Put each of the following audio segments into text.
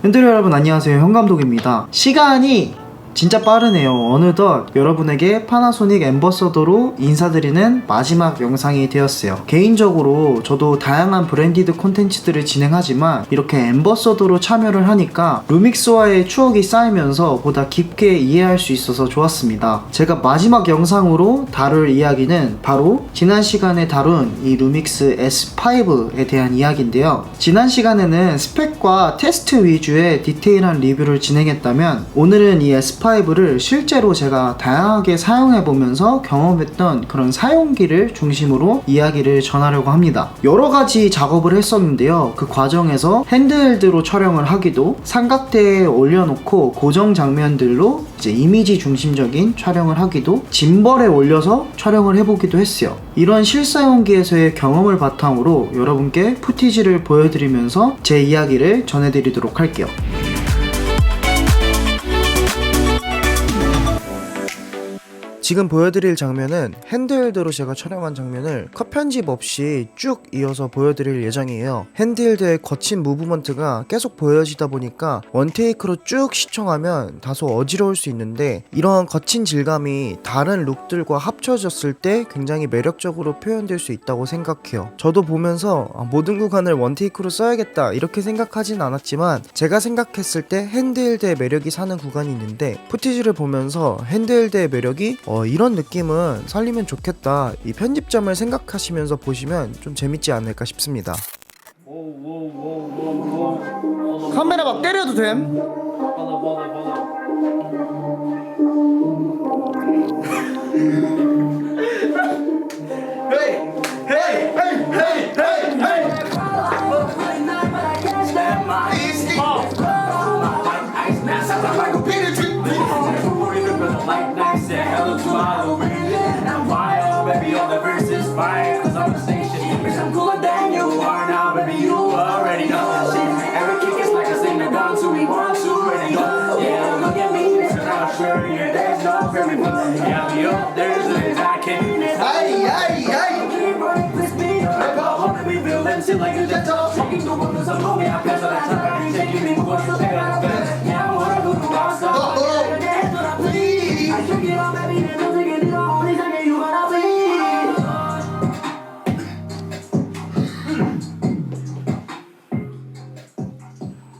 팬들 여러분 안녕하세요, 현감독입니다. 시간이 진짜 빠르네요. 어느덧 여러분에게 파나소닉 앰버서더로 인사드리는 마지막 영상이 되었어요. 개인적으로 저도 다양한 브랜디드 콘텐츠들을 진행하지만 이렇게 앰버서더로 참여를 하니까 루믹스와의 추억이 쌓이면서 보다 깊게 이해할 수 있어서 좋았습니다. 제가 마지막 영상으로 다룰 이야기는 바로 지난 시간에 다룬 이 루믹스 S5에 대한 이야기인데요. 지난 시간에는 스펙과 테스트 위주의 디테일한 리뷰를 진행했다면 오늘은 이 S5를 실제로 제가 다양하게 사용해보면서 경험했던 그런 사용기를 중심으로 이야기를 전하려고 합니다. 여러가지 작업을 했었는데요. 그 과정에서 핸드헬드로 촬영을 하기도, 삼각대에 올려놓고 고정 장면들로 이제 이미지 중심적인 촬영을 하기도, 짐벌에 올려서 촬영을 해보기도 했어요. 이런 실사용기에서의 경험을 바탕으로 여러분께 푸티지를 보여드리면서 제 이야기를 전해드리도록 할게요. 지금 보여드릴 장면은 핸드헬드로 제가 촬영한 장면을 컷 편집 없이 쭉 이어서 보여드릴 예정이에요. 핸드헬드의 거친 무브먼트가 계속 보여지다 보니까 원테이크로 쭉 시청하면 다소 어지러울 수 있는데, 이러한 거친 질감이 다른 룩들과 합쳐졌을 때 굉장히 매력적으로 표현될 수 있다고 생각해요. 저도 보면서 모든 구간을 원테이크로 써야겠다 이렇게 생각하진 않았지만, 제가 생각했을 때 핸드헬드의 매력이 사는 구간이 있는데, 푸티지를 보면서 핸드헬드의 매력이 이런 느낌은 살리면 좋겠다, 이 편집점을 생각하시면서 보시면 좀 재밌지 않을까 싶습니다. 카메라 막 때려도 됨?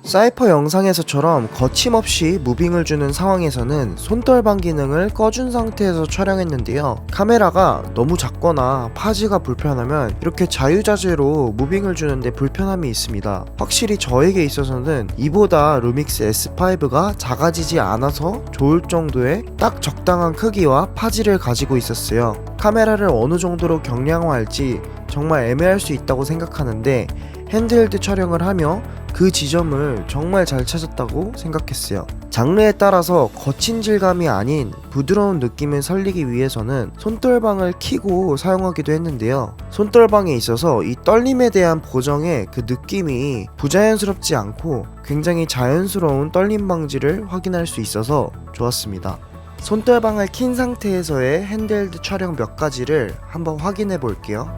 사이퍼 영상에서처럼 거침없이 무빙을 주는 상황에서는 손떨방 기능을 꺼준 상태에서 촬영했는데요. 카메라가 너무 작거나 파지가 불편하면 이렇게 자유자재로 무빙을 주는데 불편함이 있습니다. 확실히 저에게 있어서는 이보다 루믹스 S5가 작아지지 않아서 좋을 정도의 딱 적당한 크기와 파지를 가지고 있었어요. 카메라를 어느 정도로 경량화할지 정말 애매할 수 있다고 생각하는데, 핸드헬드 촬영을 하며 그 지점을 정말 잘 찾았다고 생각했어요. 장르에 따라서 거친 질감이 아닌 부드러운 느낌을 살리기 위해서는 손떨방을 켜고 사용하기도 했는데요. 손떨방에 있어서 이 떨림에 대한 보정의 그 느낌이 부자연스럽지 않고 굉장히 자연스러운 떨림 방지를 확인할 수 있어서 좋았습니다. 손떨방을 킨 상태에서의 핸드헬드 촬영 몇 가지를 한번 확인해 볼게요.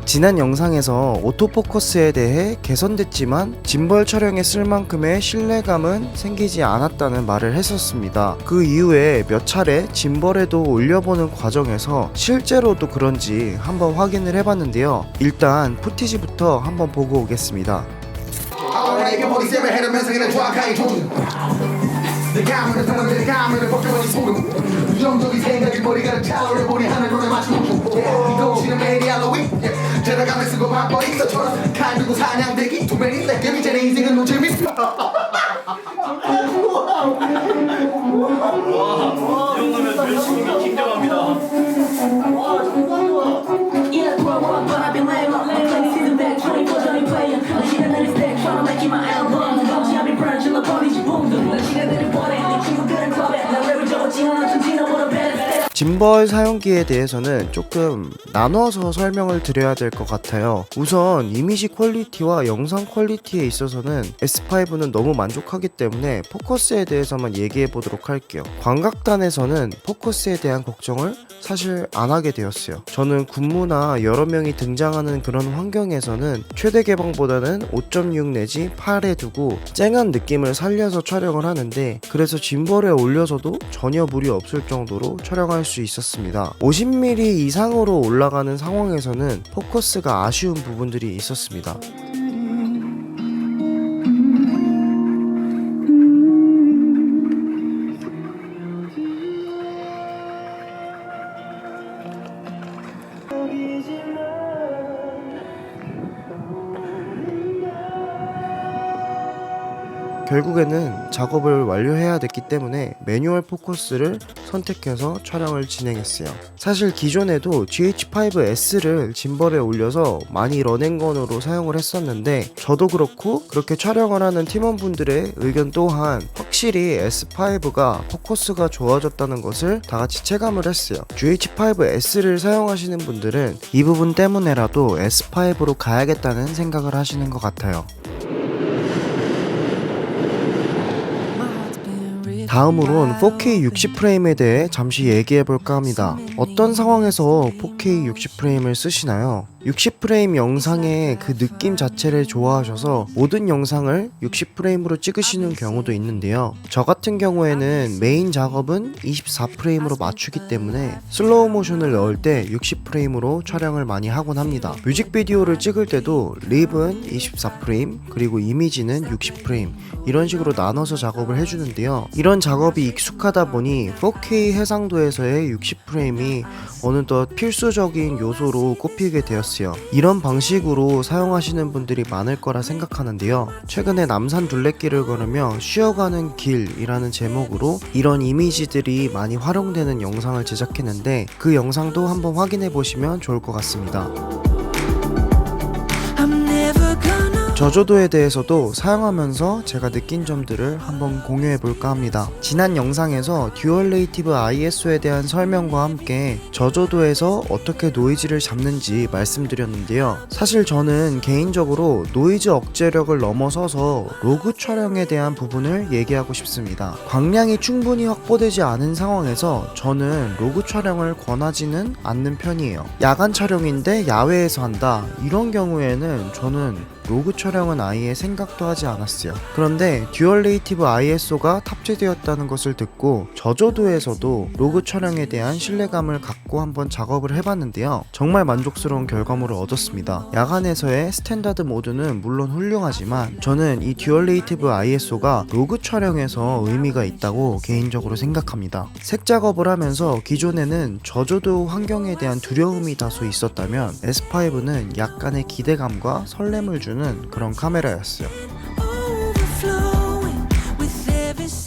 지난 영상에서 오토포커스에 대해 개선됐지만 짐벌 촬영에 쓸 만큼의 신뢰감은 생기지 않았다는 말을 했었습니다. 그 이후에 몇 차례 짐벌에도 올려보는 과정에서 실제로도 그런지 한번 확인을 해봤는데요. 일단 푸티지부터 한번 보고 오겠습니다. 부정적인 생각이 머리가 차오르보니 하늘로를 맞추고 이동치는 메디알로위 제라감에 쓰고 바빠 있어처럼 칼 들고 사냥대기 투맨이 내게 이제 내 인생은 너무 재밌어. 이 정도면 멸치님이 긴장합니다. 짐벌 사용기에 대해서는 조금 나눠서 설명을 드려야 될 것 같아요. 우선 이미지 퀄리티와 영상 퀄리티에 있어서는 S5는 너무 만족하기 때문에 포커스에 대해서만 얘기해 보도록 할게요. 광각단에서는 포커스에 대한 걱정을 사실 안 하게 되었어요. 저는 군무나 여러 명이 등장하는 그런 환경에서는 최대 개방보다는 5.6 내지 8에 두고 쨍한 느낌을 살려서 촬영을 하는데, 그래서 짐벌에 올려서도 전혀 무리 없을 정도로 촬영할 수 있었습니다. 50mm 이상으로 올라가는 상황에서는 포커스가 아쉬운 부분들이 있었습니다. 결국에는 작업을 완료해야 됐기 때문에 매뉴얼 포커스를 선택해서 촬영을 진행했어요. 사실 기존에도 GH5S를 짐벌에 올려서 많이 런앤건으로 사용을 했었는데, 저도 그렇고 그렇게 촬영을 하는 팀원분들의 의견 또한 확실히 S5가 포커스가 좋아졌다는 것을 다 같이 체감을 했어요. GH5S를 사용하시는 분들은 이 부분 때문에라도 S5로 가야겠다는 생각을 하시는 것 같아요. 다음으론 4K 60프레임에 대해 잠시 얘기해볼까 합니다. 어떤 상황에서 4K 60프레임을 쓰시나요? 60프레임 영상의 그 느낌 자체를 좋아하셔서 모든 영상을 60프레임으로 찍으시는 경우도 있는데요. 저 같은 경우에는 메인 작업은 24프레임으로 맞추기 때문에 슬로우 모션을 넣을 때 60프레임으로 촬영을 많이 하곤 합니다. 뮤직비디오를 찍을 때도 립은 24프레임, 그리고 이미지는 60프레임, 이런 식으로 나눠서 작업을 해주는데요. 이런 작업이 익숙하다 보니 4K 해상도에서의 60프레임이 어느덧 필수적인 요소로 꼽히게 되었어요. 이런 방식으로 사용하시는 분들이 많을 거라 생각하는데요. 최근에 남산 둘레길을 걸으며 쉬어가는 길이라는 제목으로 이런 이미지들이 많이 활용되는 영상을 제작했는데, 그 영상도 한번 확인해 보시면 좋을 것 같습니다. 저조도에 대해서도 사용하면서 제가 느낀 점들을 한번 공유해 볼까 합니다. 지난 영상에서 듀얼 네이티브 ISO에 대한 설명과 함께 저조도에서 어떻게 노이즈를 잡는지 말씀드렸는데요. 사실 저는 개인적으로 노이즈 억제력을 넘어서서 로그 촬영에 대한 부분을 얘기하고 싶습니다. 광량이 충분히 확보되지 않은 상황에서 저는 로그 촬영을 권하지는 않는 편이에요. 야간 촬영인데 야외에서 한다, 이런 경우에는 저는 로그 촬영은 아예 생각도 하지 않았어요. 그런데 듀얼 네이티브 ISO가 탑재되었다는 것을 듣고 저조도에서도 로그 촬영에 대한 신뢰감을 갖고 한번 작업을 해봤는데요. 정말 만족스러운 결과물을 얻었습니다. 야간에서의 스탠다드 모드는 물론 훌륭하지만 저는 이 듀얼 네이티브 ISO가 로그 촬영에서 의미가 있다고 개인적으로 생각합니다. 색 작업을 하면서 기존에는 저조도 환경에 대한 두려움이 다소 있었다면 S5는 약간의 기대감과 설렘을 주는 그런 카메라였어요.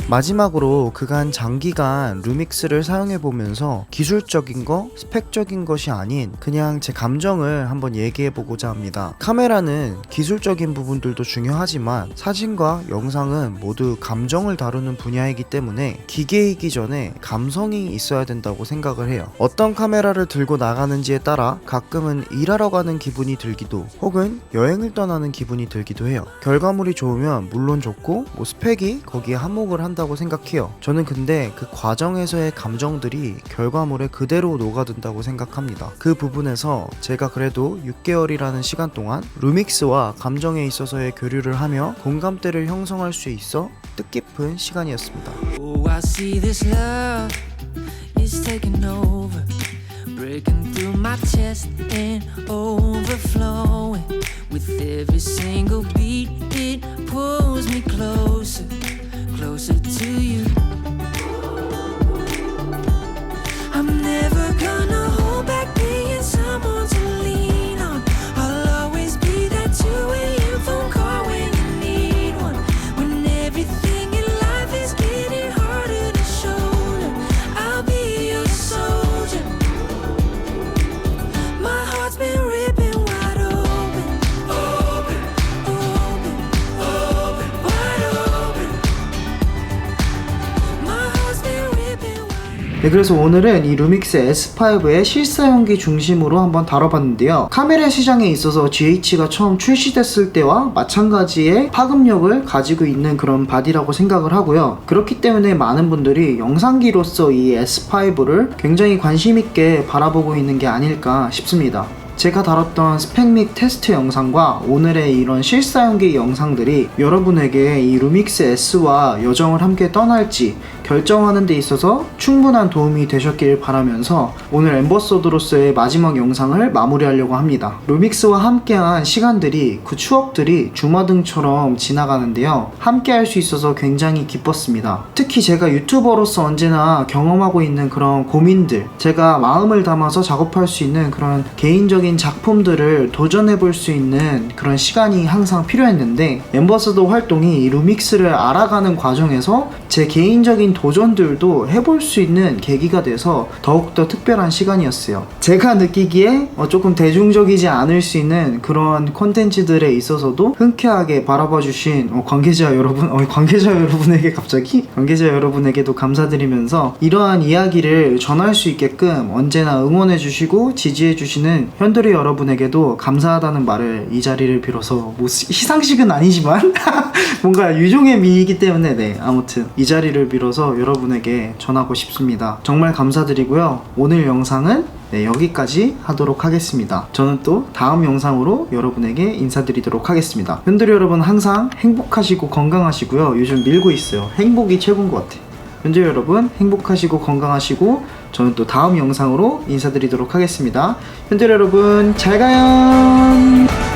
마지막으로 그간 장기간 루믹스를 사용해보면서 기술적인 거, 스펙적인 것이 아닌 그냥 제 감정을 한번 얘기해보고자 합니다. 카메라는 기술적인 부분들도 중요하지만 사진과 영상은 모두 감정을 다루는 분야이기 때문에 기계이기 전에 감성이 있어야 된다고 생각을 해요. 어떤 카메라를 들고 나가는지에 따라 가끔은 일하러 가는 기분이 들기도, 혹은 여행을 떠나는 기분이 들기도 해요. 결과물이 좋으면 물론 좋고 스펙이 거기에 한몫을 한다고 생각해요. 저는 근데 그 과정에서의 감정들이 결과물에 그대로 녹아든다고 생각합니다. 그 부분에서 제가 그래도 6개월이라는 시간 동안 루믹스와 감정에 있어서의 교류를 하며 공감대를 형성할 수 있어 뜻깊은 시간이었습니다. Oh, I see this love is taking over, breaking through my chest and overflowing. With every single beat, it pulls me closer, closer to you. I'm never gonna hold back being someone to lean on. I'll always be that 2 a.m. phone call when you need one. When everything in life is getting harder to shoulder, I'll be your soldier. My heart's been ripped 네, 그래서 오늘은 이 루믹스 S5의 실사용기 중심으로 한번 다뤄봤는데요. 카메라 시장에 있어서 GH가 처음 출시됐을 때와 마찬가지의 파급력을 가지고 있는 그런 바디라고 생각을 하고요. 그렇기 때문에 많은 분들이 영상기로서 이 S5를 굉장히 관심있게 바라보고 있는 게 아닐까 싶습니다. 제가 다뤘던 스펙 및 테스트 영상과 오늘의 이런 실사용기 영상들이 여러분에게 이 루믹스 S와 여정을 함께 떠날지 결정하는 데 있어서 충분한 도움이 되셨길 바라면서 오늘 엠버서더로서의 마지막 영상을 마무리하려고 합니다. 루믹스와 함께한 시간들이, 그 추억들이 주마등처럼 지나가는데요. 함께 할 수 있어서 굉장히 기뻤습니다. 특히 제가 유튜버로서 언제나 경험하고 있는 그런 고민들, 제가 마음을 담아서 작업할 수 있는 그런 개인적인 작품들을 도전해볼 수 있는 그런 시간이 항상 필요했는데, 엠버서더 활동이 이 루믹스를 알아가는 과정에서 제 개인적인 도전들도 해볼 수 있는 계기가 돼서 더욱더 특별한 시간이었어요. 제가 느끼기에 조금 대중적이지 않을 수 있는 그런 콘텐츠들에 있어서도 흔쾌하게 바라봐주신 관계자 여러분, 관계자 여러분에게도 감사드리면서 이러한 이야기를 전할 수 있게끔 언제나 응원해주시고 지지해주시는 현돌이 여러분에게도 감사하다는 말을 이 자리를 빌어서, 뭐 시상식은 아니지만 뭔가 유종의 미이기 때문에 아무튼 이 자리를 빌어서 여러분에게 전하고 싶습니다. 정말 감사드리고요. 오늘 영상은 여기까지 하도록 하겠습니다. 저는 또 다음 영상으로 여러분에게 인사드리도록 하겠습니다. 현돌이 여러분 항상 행복하시고 건강하시고요. 요즘 밀고 있어요. 행복이 최고인 것 같아요. 현재 여러분 행복하시고 건강하시고 저는 또 다음 영상으로 인사드리도록 하겠습니다. 현재 여러분 잘 가요.